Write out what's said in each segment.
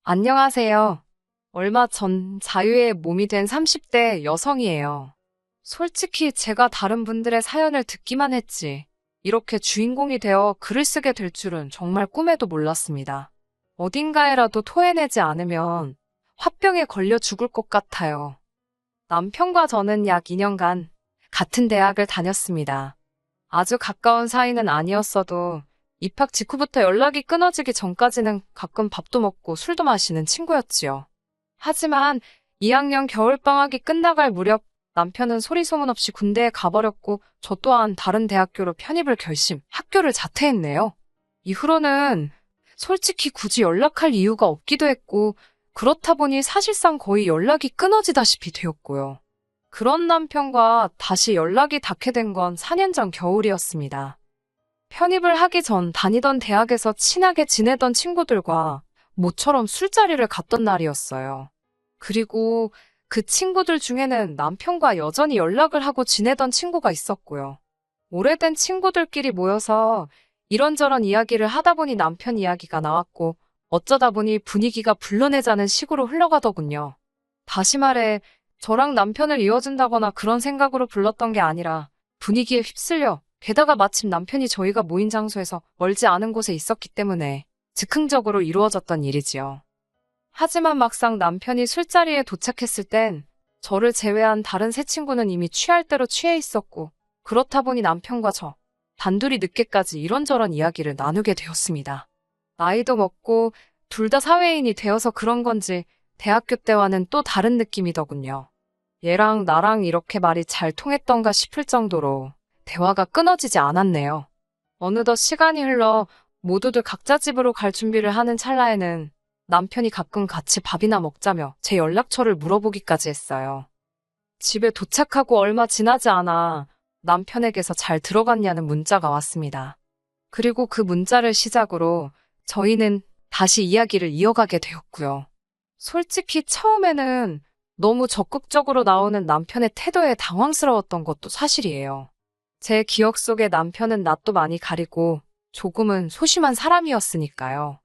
안녕하세요. 얼마 전 자유의 몸이 된 30대 여성이에요. 솔직히 제가 다른 분들의 사연을 듣기만 했지, 이렇게 주인공이 되어 글을 쓰게 될 줄은 정말 꿈에도 몰랐습니다. 어딘가에라도 토해내지 않으면 화병에 걸려 죽을 것 같아요. 남편과 저는 약 2년간 같은 대학을 다녔습니다. 아주 가까운 사이는 아니었어도 입학 직후부터 연락이 끊어지기 전까지는 가끔 밥도 먹고 술도 마시는 친구였지요. 하지만 2학년 겨울방학이 끝나갈 무렵 남편은 소리 소문 없이 군대에 가버렸고 저 또한 다른 대학교로 편입을 결심, 학교를 자퇴했네요. 이후로는 솔직히 굳이 연락할 이유가 없기도 했고 그렇다 보니 사실상 거의 연락이 끊어지다시피 되었고요. 그런 남편과 다시 연락이 닿게 된 건 4년 전 겨울이었습니다. 편입을 하기 전 다니던 대학에서 친하게 지내던 친구들과 모처럼 술자리를 갔던 날이었어요. 그리고 그 친구들 중에는 남편과 여전히 연락을 하고 지내던 친구가 있었고요. 오래된 친구들끼리 모여서 이런저런 이야기를 하다 보니 남편 이야기가 나왔고 어쩌다 보니 분위기가 불러내자는 식으로 흘러가더군요. 다시 말해, 저랑 남편을 이어준다거나 그런 생각으로 불렀던 게 아니라 분위기에 휩쓸려, 게다가 마침 남편이 저희가 모인 장소에서 멀지 않은 곳에 있었기 때문에 즉흥적으로 이루어졌던 일이지요. 하지만 막상 남편이 술자리에 도착했을 땐 저를 제외한 다른 세 친구는 이미 취할 대로 취해 있었고, 그렇다 보니 남편과 저 단둘이 늦게까지 이런저런 이야기를 나누게 되었습니다. 나이도 먹고 둘 다 사회인이 되어서 그런 건지 대학교 때와는 또 다른 느낌이더군요. 얘랑 나랑 이렇게 말이 잘 통했던가 싶을 정도로 대화가 끊어지지 않았네요. 어느덧 시간이 흘러 모두들 각자 집으로 갈 준비를 하는 찰나에는 남편이 가끔 같이 밥이나 먹자며 제 연락처를 물어보기까지 했어요. 집에 도착하고 얼마 지나지 않아 남편에게서 잘 들어갔냐는 문자가 왔습니다. 그리고 그 문자를 시작으로 저희는 다시 이야기를 이어가게 되었고요. 솔직히 처음에는 너무 적극적으로 나오는 남편의 태도에 당황스러웠던 것도 사실이에요. 제 기억 속에 남편은 낯도 많이 가리고 조금은 소심한 사람이었으니까요.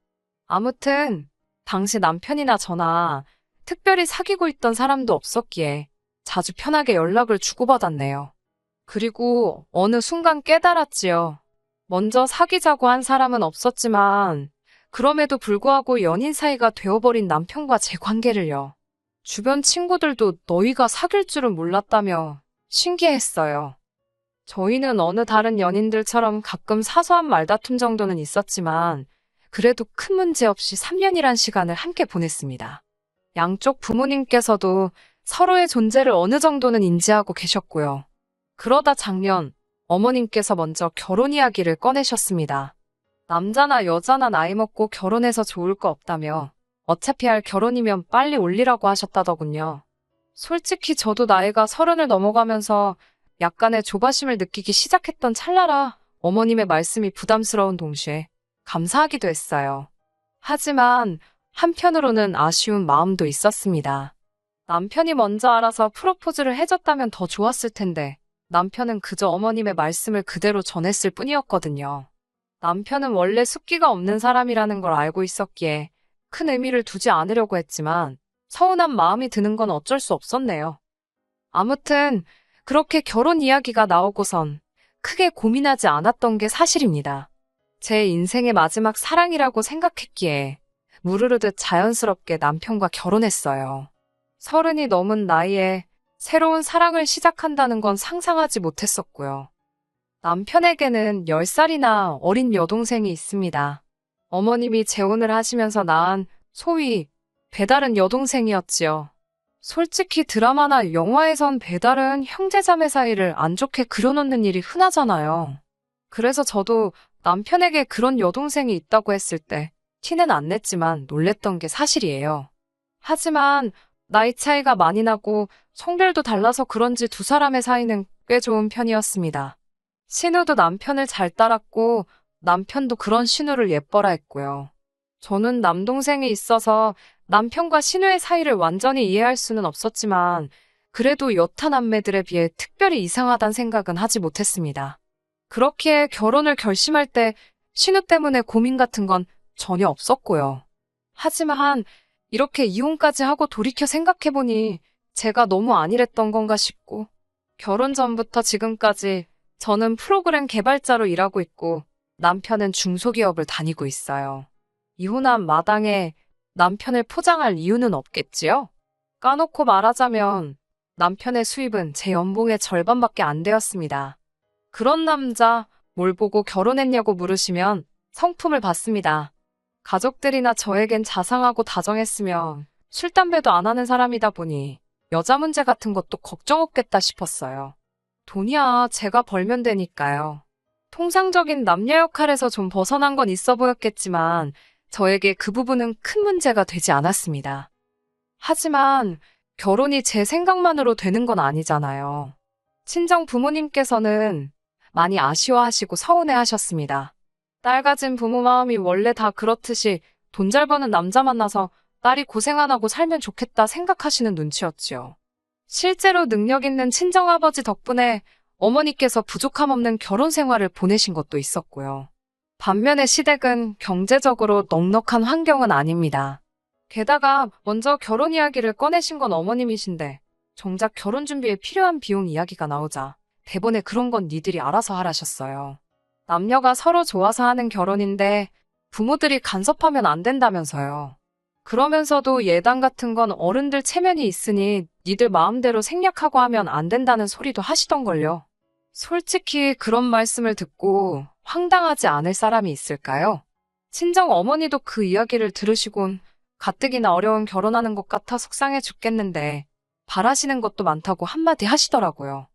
아무튼 당시 남편이나 저나 특별히 사귀고 있던 사람도 없었기에 자주 편하게 연락을 주고받았네요. 그리고 어느 순간 깨달았지요. 먼저 사귀자고 한 사람은 없었지만 그럼에도 불구하고 연인 사이가 되어버린 남편과 제 관계를요. 주변 친구들도 너희가 사귈 줄은 몰랐다며 신기해했어요. 저희는 어느 다른 연인들처럼 가끔 사소한 말다툼 정도는 있었지만 그래도 큰 문제 없이 3년이란 시간을 함께 보냈습니다. 양쪽 부모님께서도 서로의 존재를 어느 정도는 인지하고 계셨고요. 그러다 작년 어머님께서 먼저 결혼 이야기를 꺼내셨습니다. 남자나 여자나 나이 먹고 결혼해서 좋을 거 없다며 어차피 할 결혼이면 빨리 올리라고 하셨다더군요. 솔직히 저도 나이가 30을 넘어가면서 약간의 조바심을 느끼기 시작했던 찰나라 어머님의 말씀이 부담스러운 동시에 감사하기도 했어요. 하지만 한편으로는 아쉬운 마음도 있었습니다. 남편이 먼저 알아서 프로포즈를 해줬다면 더 좋았을 텐데 남편은 그저 어머님의 말씀을 그대로 전했을 뿐이었거든요. 남편은 원래 숫기가 없는 사람이라는 걸 알고 있었기에 큰 의미를 두지 않으려고 했지만 서운한 마음이 드는 건 어쩔 수 없었네요. 아무튼 그렇게 결혼 이야기가 나오고선 크게 고민하지 않았던 게 사실입니다. 제 인생의 마지막 사랑이라고 생각했기에 무르르듯 자연스럽게 남편과 결혼했어요. 30이 넘은 나이에 새로운 사랑을 시작한다는 건 상상하지 못했었고요. 남편에게는 10살이나 어린 여동생이 있습니다. 어머님이 재혼을 하시면서 낳은 소위 배달은 여동생이었지요. 솔직히 드라마나 영화에선 배달은 형제자매 사이를 안 좋게 그려놓는 일이 흔하잖아요. 그래서 저도 남편에게 그런 여동생이 있다고 했을 때 티는 안 냈지만 놀랬던 게 사실이에요. 하지만 나이 차이가 많이 나고 성별도 달라서 그런지 두 사람의 사이는 꽤 좋은 편이었습니다. 신우도 남편을 잘 따랐고 남편도 그런 신우를 예뻐라 했고요. 저는 남동생이 있어서 남편과 신우의 사이를 완전히 이해할 수는 없었지만 그래도 여타 남매들에 비해 특별히 이상하단 생각은 하지 못했습니다. 그렇기에 결혼을 결심할 때 신우 때문에 고민 같은 건 전혀 없었고요. 하지만 이렇게 이혼까지 하고 돌이켜 생각해보니 제가 너무 안일했던 건가 싶고, 결혼 전부터 지금까지 저는 프로그램 개발자로 일하고 있고 남편은 중소기업을 다니고 있어요. 이혼한 마당에 남편을 포장할 이유는 없겠지요? 까놓고 말하자면 남편의 수입은 제 연봉의 절반밖에 안 되었습니다. 그런 남자 뭘 보고 결혼했냐고 물으시면 성품을 받습니다. 가족들이나 저에겐 자상하고 다정했으며 술, 담배도 안 하는 사람이다 보니 여자 문제 같은 것도 걱정 없겠다 싶었어요. 돈이야 제가 벌면 되니까요. 통상적인 남녀 역할에서 좀 벗어난 건 있어 보였겠지만 저에게 그 부분은 큰 문제가 되지 않았습니다. 하지만 결혼이 제 생각만으로 되는 건 아니잖아요. 친정 부모님께서는 많이 아쉬워하시고 서운해하셨습니다. 딸 가진 부모 마음이 원래 다 그렇듯이 돈 잘 버는 남자 만나서 딸이 고생 안 하고 살면 좋겠다 생각하시는 눈치였지요. 실제로 능력 있는 친정아버지 덕분에 어머니께서 부족함 없는 결혼 생활을 보내신 것도 있었고요. 반면에 시댁은 경제적으로 넉넉한 환경은 아닙니다. 게다가 먼저 결혼 이야기를 꺼내신 건 어머님이신데 정작 결혼 준비에 필요한 비용 이야기가 나오자 대본에 그런 건 니들이 알아서 하라셨어요. 남녀가 서로 좋아서 하는 결혼인데 부모들이 간섭하면 안 된다면서요. 그러면서도 예단 같은 건 어른들 체면이 있으니 니들 마음대로 생략하고 하면 안 된다는 소리도 하시던걸요. 솔직히 그런 말씀을 듣고 황당하지 않을 사람이 있을까요? 친정 어머니도 그 이야기를 들으시곤 가뜩이나 어려운 결혼하는 것 같아 속상해 죽겠는데 바라시는 것도 많다고 한마디 하시더라고요.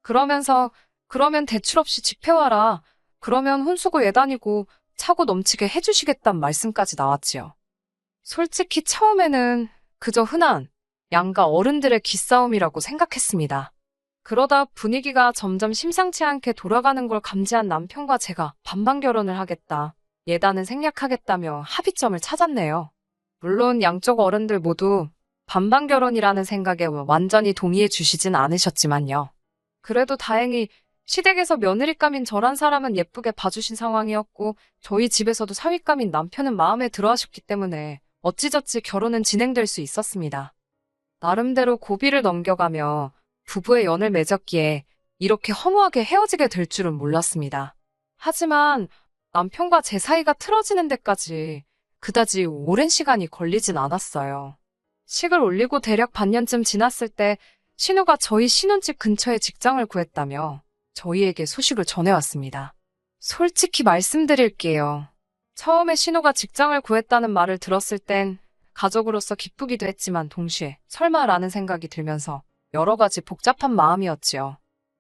그러면서 그러면 대출 없이 집해와라. 그러면 혼수고 예단이고 차고 넘치게 해주시겠단 말씀까지 나왔지요. 솔직히 처음에는 그저 흔한 양가 어른들의 기싸움이라고 생각했습니다. 그러다 분위기가 점점 심상치 않게 돌아가는 걸 감지한 남편과 제가 반반 결혼을 하겠다, 예단은 생략하겠다며 합의점을 찾았네요. 물론 양쪽 어른들 모두 반반 결혼이라는 생각에 완전히 동의해 주시진 않으셨지만요. 그래도 다행히 시댁에서 며느리감인 저란 사람은 예쁘게 봐주신 상황이었고 저희 집에서도 사위감인 남편은 마음에 들어하셨기 때문에 어찌저찌 결혼은 진행될 수 있었습니다. 나름대로 고비를 넘겨가며 부부의 연을 맺었기에 이렇게 허무하게 헤어지게 될 줄은 몰랐습니다. 하지만 남편과 제 사이가 틀어지는 데까지 그다지 오랜 시간이 걸리진 않았어요. 식을 올리고 대략 반년쯤 지났을 때 신우가 저희 신혼집 근처에 직장을 구했다며 저희에게 소식을 전해왔습니다. 솔직히 말씀드릴게요. 처음에 신우가 직장을 구했다는 말을 들었을 땐 가족으로서 기쁘기도 했지만 동시에 설마라는 생각이 들면서 여러 가지 복잡한 마음이었지요.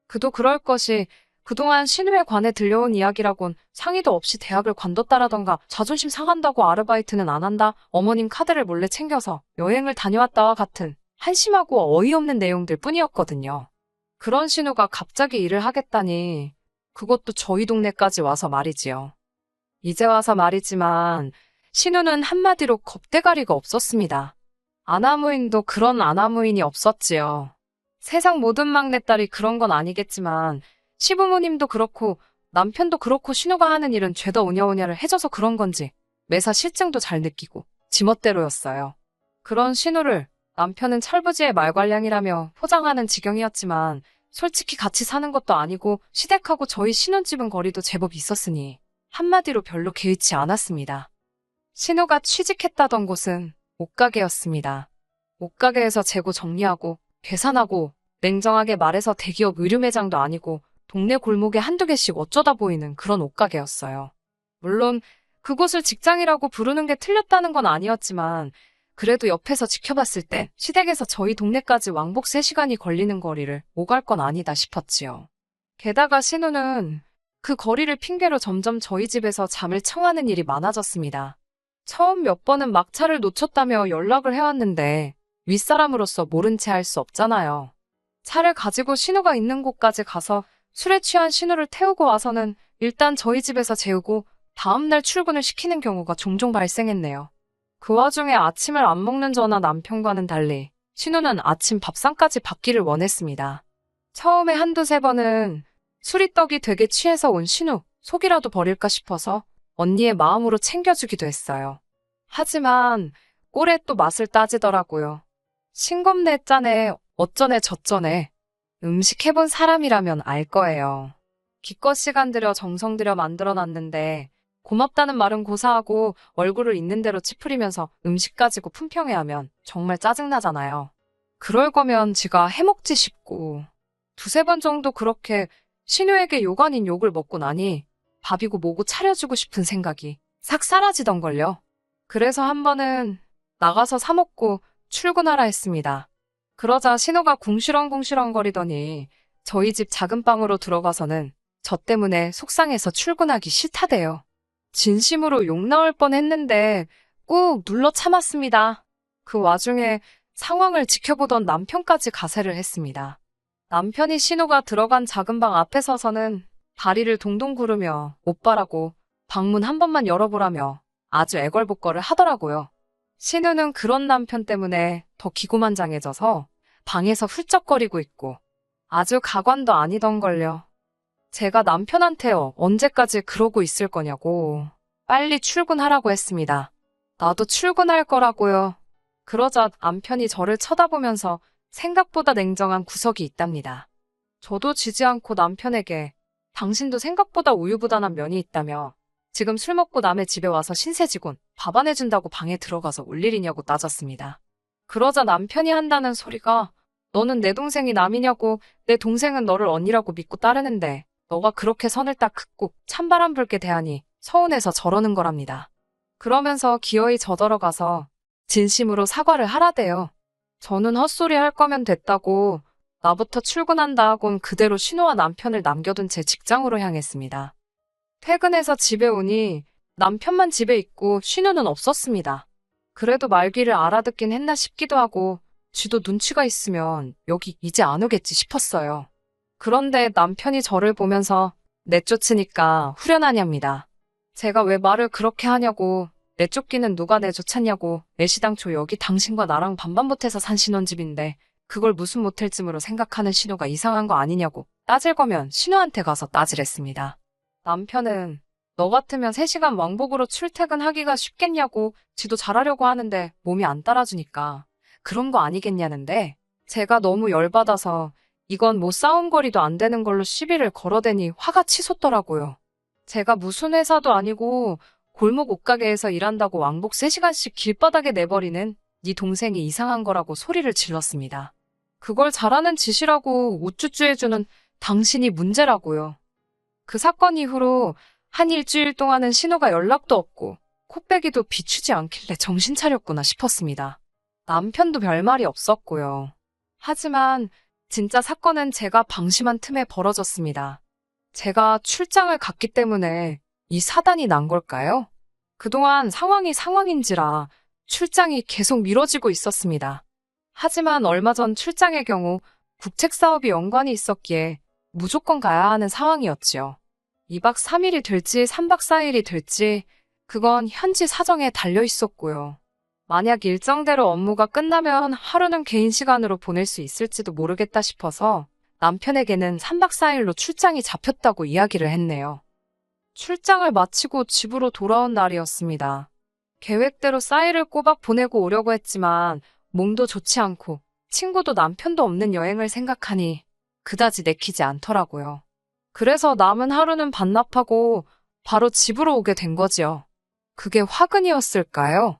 그도 그럴 것이 그동안 신우에 관해 들려온 이야기라곤 상의도 없이 대학을 관뒀다라던가 자존심 상한다고 아르바이트는 안 한다, 어머님 카드를 몰래 챙겨서 여행을 다녀왔다와 같은 한심하고 어이없는 내용들 뿐이었거든요. 그런 신우가 갑자기 일을 하겠다니 그것도 저희 동네까지 와서 말이지요. 이제 와서 말이지만 신우는 한마디로 겁대가리가 없었습니다. 아나무인도 그런 아나무인이 없었지요. 세상 모든 막내딸이 그런 건 아니겠지만 시부모님도 그렇고 남편도 그렇고 신우가 하는 일은 죄다 오냐오냐를 해줘서 그런 건지 매사 실증도 잘 느끼고 지멋대로였어요. 그런 신우를 남편은 철부지의 말괄량이라며 포장하는 지경이었지만 솔직히 같이 사는 것도 아니고 시댁하고 저희 신혼집은 거리도 제법 있었으니 한마디로 별로 개의치 않았습니다. 신우가 취직했다던 곳은 옷가게였습니다. 옷가게에서 재고 정리하고 계산하고 냉정하게 말해서 대기업 의류 매장도 아니고 동네 골목에 한두 개씩 어쩌다 보이는 그런 옷가게였어요. 물론 그곳을 직장이라고 부르는 게 틀렸다는 건 아니었지만 그래도 옆에서 지켜봤을 때 시댁에서 저희 동네까지 왕복 3시간이 걸리는 거리를 오갈 건 아니다 싶었지요. 게다가 신우는 그 거리를 핑계로 점점 저희 집에서 잠을 청하는 일이 많아졌습니다. 처음 몇 번은 막차를 놓쳤다며 연락을 해왔는데 윗사람으로서 모른 채 할 수 없잖아요. 차를 가지고 신우가 있는 곳까지 가서 술에 취한 신우를 태우고 와서는 일단 저희 집에서 재우고 다음날 출근을 시키는 경우가 종종 발생했네요. 그 와중에 아침을 안 먹는 저나 남편과는 달리 신우는 아침 밥상까지 받기를 원했습니다. 처음에 한두세 번은 술이 떡이 되게 취해서 온 신우, 속이라도 버릴까 싶어서 언니의 마음으로 챙겨주기도 했어요. 하지만 꼴에 또 맛을 따지더라고요. 싱겁네 짜네 어쩌네 저쩌네. 음식 해본 사람이라면 알 거예요. 기껏 시간 들여 정성 들여 만들어놨는데 고맙다는 말은 고사하고 얼굴을 있는 대로 찌푸리면서 음식 가지고 품평해하면 정말 짜증나잖아요. 그럴 거면 지가 해먹지 싶고 두세 번 정도 그렇게 신우에게 욕 아닌 욕을 먹고 나니 밥이고 뭐고 차려주고 싶은 생각이 싹 사라지던걸요. 그래서 한 번은 나가서 사 먹고 출근하라 했습니다. 그러자 신우가 궁시렁궁시렁거리더니 저희 집 작은 방으로 들어가서는 저 때문에 속상해서 출근하기 싫다대요. 진심으로 욕 나올 뻔했는데 꾹 눌러 참았습니다. 그 와중에 상황을 지켜보던 남편까지 가세를 했습니다. 남편이 신우가 들어간 작은 방 앞에 서서는 다리를 동동 구르며 오빠라고 방문 한 번만 열어보라며 아주 애걸복걸을 하더라고요. 신우는 그런 남편 때문에 더 기고만장해져서 방에서 훌쩍거리고 있고 아주 가관도 아니던걸요. 제가 남편한테 언제까지 그러고 있을 거냐고 빨리 출근하라고 했습니다. 나도 출근할 거라고요. 그러자 남편이 저를 쳐다보면서 생각보다 냉정한 구석이 있답니다. 저도 지지 않고 남편에게 당신도 생각보다 우유부단한 면이 있다며 지금 술 먹고 남의 집에 와서 신세 지곤 밥 안 해준다고 방에 들어가서 올 일이냐고 따졌습니다. 그러자 남편이 한다는 소리가 너는 내 동생이 남이냐고 내 동생은 너를 언니라고 믿고 따르는데 너가 그렇게 선을 딱 긋고 찬바람 불게 대하니 서운해서 저러는 거랍니다. 그러면서 기어이 저더러가서 진심으로 사과를 하라대요. 저는 헛소리 할 거면 됐다고 나부터 출근한다 하곤 그대로 신우와 남편을 남겨둔 제 직장으로 향했습니다. 퇴근해서 집에 오니 남편만 집에 있고 신우는 없었습니다. 그래도 말귀를 알아듣긴 했나 싶기도 하고 쥐도 눈치가 있으면 여기 이제 안 오겠지 싶었어요. 그런데 남편이 저를 보면서 내쫓으니까 후련하냐입니다. 제가 왜 말을 그렇게 하냐고 내쫓기는 누가 내쫓았냐고 애시당초 여기 당신과 나랑 반반 못해서 산 신혼집인데 그걸 무슨 모텔쯤으로 생각하는 신우가 이상한 거 아니냐고 따질 거면 신우한테 가서 따지랬습니다. 남편은 너 같으면 3시간 왕복으로 출퇴근하기가 쉽겠냐고 지도 잘하려고 하는데 몸이 안 따라주니까 그런 거 아니겠냐는데 제가 너무 열받아서 이건 뭐 싸움거리도 안 되는 걸로 시비를 걸어대니 화가 치솟더라고요. 제가 무슨 회사도 아니고 골목 옷가게에서 일한다고 왕복 3시간씩 길바닥에 내버리는 네 동생이 이상한 거라고 소리를 질렀습니다. 그걸 잘하는 짓이라고 우쭈쭈 해주는 당신이 문제라고요. 그 사건 이후로 한 일주일 동안은 신우가 연락도 없고 코빼기도 비추지 않길래 정신 차렸구나 싶었습니다. 남편도 별말이 없었고요. 하지만 진짜 사건은 제가 방심한 틈에 벌어졌습니다. 제가 출장을 갔기 때문에 이 사단이 난 걸까요? 그동안 상황이 상황인지라 출장이 계속 미뤄지고 있었습니다. 하지만 얼마 전 출장의 경우 국책 사업이 연관이 있었기에 무조건 가야 하는 상황이었지요. 2박 3일이 될지 3박 4일이 될지 그건 현지 사정에 달려 있었고요. 만약 일정대로 업무가 끝나면 하루는 개인 시간으로 보낼 수 있을지도 모르겠다 싶어서 남편에게는 3박 4일로 출장이 잡혔다고 이야기를 했네요. 출장을 마치고 집으로 돌아온 날이었습니다. 계획대로 싸이를 꼬박 보내고 오려고 했지만 몸도 좋지 않고 친구도 남편도 없는 여행을 생각하니 그다지 내키지 않더라고요. 그래서 남은 하루는 반납하고 바로 집으로 오게 된 거지요. 그게 화근이었을까요?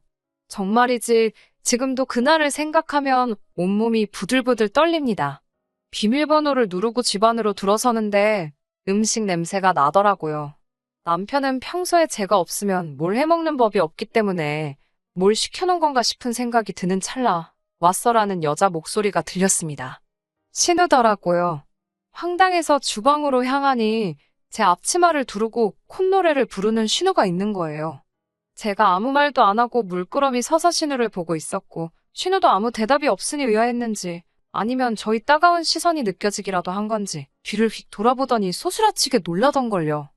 정말이지 지금도 그날을 생각하면 온몸이 부들부들 떨립니다. 비밀번호를 누르고 집 안으로 들어서는데 음식 냄새가 나더라고요. 남편은 평소에 제가 없으면 뭘 해먹는 법이 없기 때문에 뭘 시켜놓은 건가 싶은 생각이 드는 찰나 왔어라는 여자 목소리가 들렸습니다. 신우더라고요. 황당해서 주방으로 향하니 제 앞치마를 두르고 콧노래를 부르는 신우가 있는 거예요. 제가 아무 말도 안 하고 물끄러미 서서 신우를 보고 있었고 신우도 아무 대답이 없으니 의아했는지 아니면 저희 따가운 시선이 느껴지기라도 한 건지 뒤를 휙 돌아보더니 소스라치게 놀라던걸요.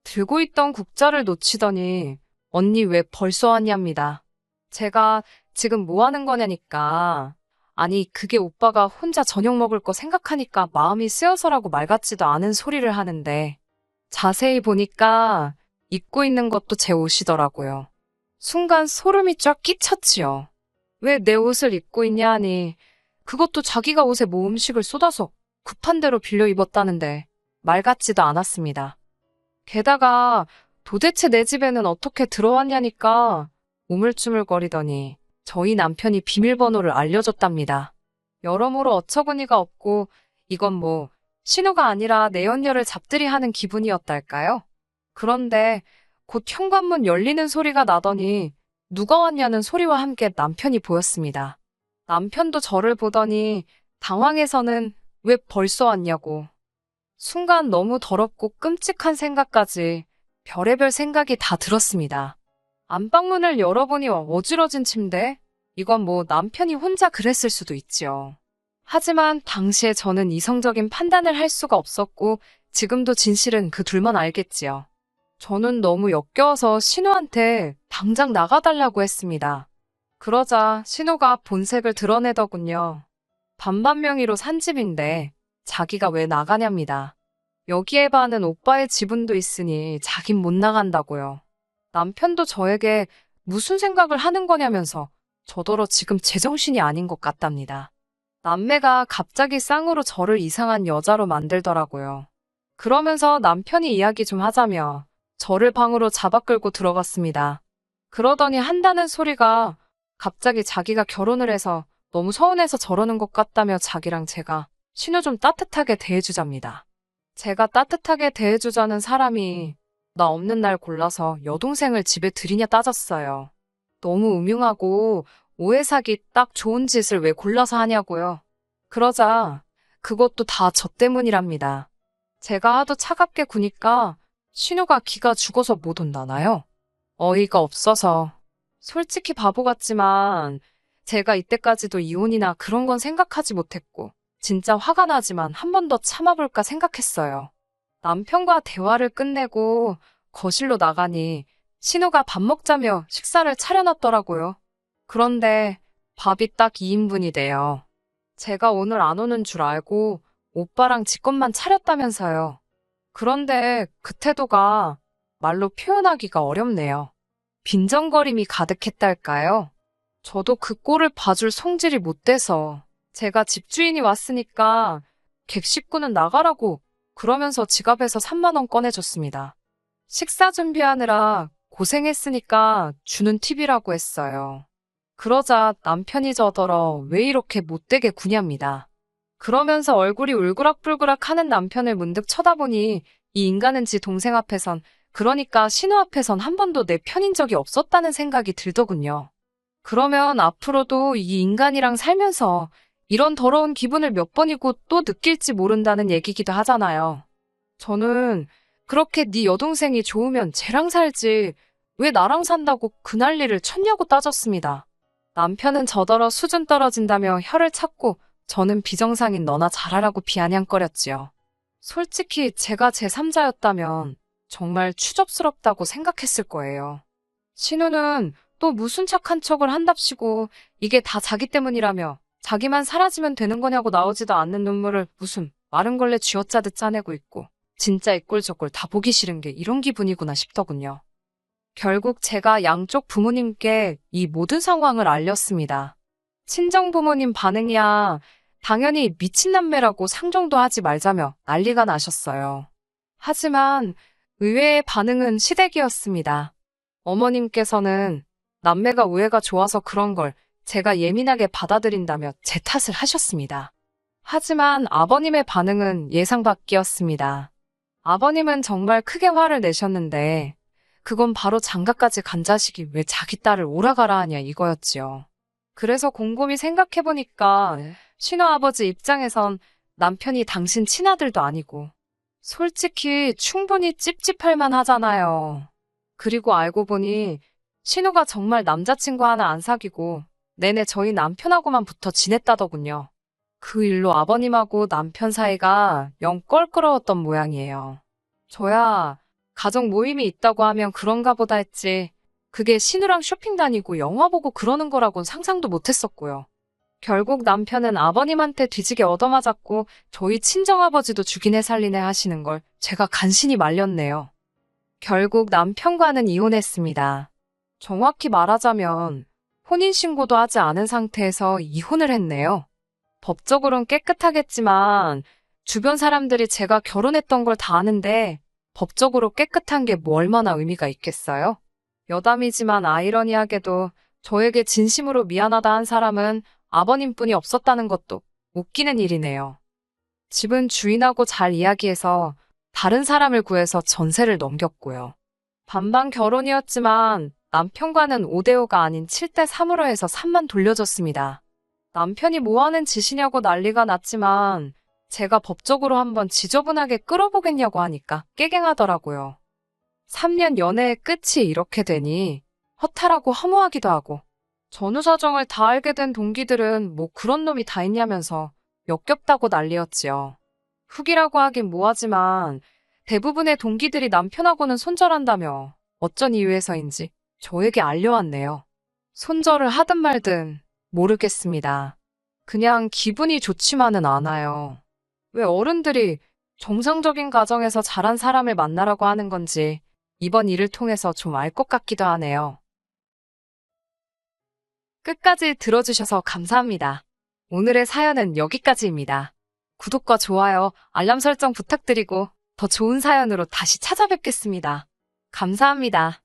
들고 있던 국자를 놓치더니 언니 왜 벌써 왔냐입니다. 제가 지금 뭐 하는 거냐니까. 아니 그게 오빠가 혼자 저녁 먹을 거 생각하니까 마음이 쓰여서라고 말 같지도 않은 소리를 하는데 자세히 보니까 입고 있는 것도 제 옷이더라고요. 순간 소름이 쫙 끼쳤지요. 왜 내 옷을 입고 있냐 하니 그것도 자기가 옷에 모음식을 쏟아서 급한 대로 빌려 입었다는데 말 같지도 않았습니다. 게다가 도대체 내 집에는 어떻게 들어왔냐니까 우물쭈물거리더니 저희 남편이 비밀번호를 알려줬답니다. 여러모로 어처구니가 없고 이건 뭐 신호가 아니라 내연녀를 잡들이 하는 기분이었달까요? 그런데 곧 현관문 열리는 소리가 나더니 누가 왔냐는 소리와 함께 남편이 보였습니다. 남편도 저를 보더니 당황해서는 왜 벌써 왔냐고. 순간 너무 더럽고 끔찍한 생각까지 별의별 생각이 다 들었습니다. 안방문을 열어보니 어지러진 침대? 이건 뭐 남편이 혼자 그랬을 수도 있지요. 하지만 당시에 저는 이성적인 판단을 할 수가 없었고 지금도 진실은 그 둘만 알겠지요. 저는 너무 역겨워서 신우한테 당장 나가달라고 했습니다. 그러자 신우가 본색을 드러내더군요. 반반명의로 산 집인데 자기가 왜 나가냐입니다. 여기에 반은 오빠의 지분도 있으니 자긴 못 나간다고요. 남편도 저에게 무슨 생각을 하는 거냐면서 저더러 지금 제정신이 아닌 것 같답니다. 남매가 갑자기 쌍으로 저를 이상한 여자로 만들더라고요. 그러면서 남편이 이야기 좀 하자며 저를 방으로 잡아 끌고 들어갔습니다. 그러더니 한다는 소리가 갑자기 자기가 결혼을 해서 너무 서운해서 저러는 것 같다며 자기랑 제가 신우 좀 따뜻하게 대해주잡니다. 제가 따뜻하게 대해주자는 사람이 나 없는 날 골라서 여동생을 집에 들이냐 따졌어요. 너무 음흉하고 오해사기 딱 좋은 짓을 왜 골라서 하냐고요. 그러자 그것도 다 저 때문이랍니다. 제가 하도 차갑게 구니까 신우가 기가 죽어서 못 온다나요? 어이가 없어서. 솔직히 바보 같지만 제가 이때까지도 이혼이나 그런 건 생각하지 못했고 진짜 화가 나지만 한 번 더 참아볼까 생각했어요. 남편과 대화를 끝내고 거실로 나가니 신우가 밥 먹자며 식사를 차려놨더라고요. 그런데 밥이 딱 2인분이 돼요. 제가 오늘 안 오는 줄 알고 오빠랑 지 것만 차렸다면서요. 그런데 그 태도가 말로 표현하기가 어렵네요. 빈정거림이 가득했달까요? 저도 그 꼴을 봐줄 성질이 못 돼서 제가 집주인이 왔으니까 객식구는 나가라고 그러면서 지갑에서 3만 원 꺼내줬습니다. 식사 준비하느라 고생했으니까 주는 팁이라고 했어요. 그러자 남편이 저더러 왜 이렇게 못되게 구냐입니다. 그러면서 얼굴이 울그락불그락 하는 남편을 문득 쳐다보니 이 인간은 지 동생 앞에선 그러니까 신우 앞에선 한 번도 내 편인 적이 없었다는 생각이 들더군요. 그러면 앞으로도 이 인간이랑 살면서 이런 더러운 기분을 몇 번이고 또 느낄지 모른다는 얘기기도 하잖아요. 저는 그렇게 네 여동생이 좋으면 쟤랑 살지 왜 나랑 산다고 그 난리를 쳤냐고 따졌습니다. 남편은 저더러 수준 떨어진다며 혀를 찾고 저는 비정상인 너나 잘하라고 비아냥거렸지요. 솔직히 제가 제3자였다면 정말 추접스럽다고 생각했을 거예요. 신우는 또 무슨 착한 척을 한답시고 이게 다 자기 때문이라며 자기만 사라지면 되는 거냐고 나오지도 않는 눈물을 무슨 마른 걸레 쥐어짜듯 짜내고 있고 진짜 이 꼴 저 꼴 다 보기 싫은 게 이런 기분이구나 싶더군요. 결국 제가 양쪽 부모님께 이 모든 상황을 알렸습니다. 친정 부모님 반응이야 당연히 미친남매라고 상종도 하지 말자며 난리가 나셨어요. 하지만 의외의 반응은 시댁이었습니다. 어머님께서는 남매가 우애가 좋아서 그런 걸 제가 예민하게 받아들인다며 제 탓을 하셨습니다. 하지만 아버님의 반응은 예상 밖이었습니다. 아버님은 정말 크게 화를 내셨는데 그건 바로 장가까지 간 자식이 왜 자기 딸을 오라가라 하냐 이거였지요. 그래서 곰곰이 생각해보니까 신우아버지 입장에선 남편이 당신 친아들도 아니고 솔직히 충분히 찝찝할 만하잖아요. 그리고 알고 보니 신우가 정말 남자친구 하나 안 사귀고 내내 저희 남편하고만 붙어 지냈다더군요. 그 일로 아버님하고 남편 사이가 영 껄끄러웠던 모양이에요. 저야 가족 모임이 있다고 하면 그런가 보다 했지 그게 신우랑 쇼핑 다니고 영화 보고 그러는 거라곤 상상도 못했었고요. 결국 남편은 아버님한테 뒤지게 얻어맞았고 저희 친정아버지도 죽이네 살리네 하시는 걸 제가 간신히 말렸네요. 결국 남편과는 이혼했습니다. 정확히 말하자면 혼인신고도 하지 않은 상태에서 이혼을 했네요. 법적으론 깨끗하겠지만 주변 사람들이 제가 결혼했던 걸 다 아는데 법적으로 깨끗한 게 뭐 얼마나 의미가 있겠어요? 여담이지만 아이러니하게도 저에게 진심으로 미안하다 한 사람은 아버님뿐이 없었다는 것도 웃기는 일이네요. 집은 주인하고 잘 이야기해서 다른 사람을 구해서 전세를 넘겼고요. 반반 결혼이었지만 남편과는 5대5가 아닌 7대3으로 해서 3만 돌려줬습니다. 남편이 뭐하는 짓이냐고 난리가 났지만 제가 법적으로 한번 지저분하게 끌어보겠냐고 하니까 깨갱하더라고요. 3년 연애의 끝이 이렇게 되니 허탈하고 허무하기도 하고 전후 사정을 다 알게 된 동기들은 뭐 그런 놈이 다 있냐면서 역겹다고 난리였지요. 후기라고 하긴 뭐하지만 대부분의 동기들이 남편하고는 손절한다며 어쩐 이유에서인지 저에게 알려왔네요. 손절을 하든 말든 모르겠습니다. 그냥 기분이 좋지만은 않아요. 왜 어른들이 정상적인 가정에서 자란 사람을 만나라고 하는 건지 이번 일을 통해서 좀 알 것 같기도 하네요. 끝까지 들어주셔서 감사합니다. 오늘의 사연은 여기까지입니다. 구독과 좋아요, 알람 설정 부탁드리고 더 좋은 사연으로 다시 찾아뵙겠습니다. 감사합니다.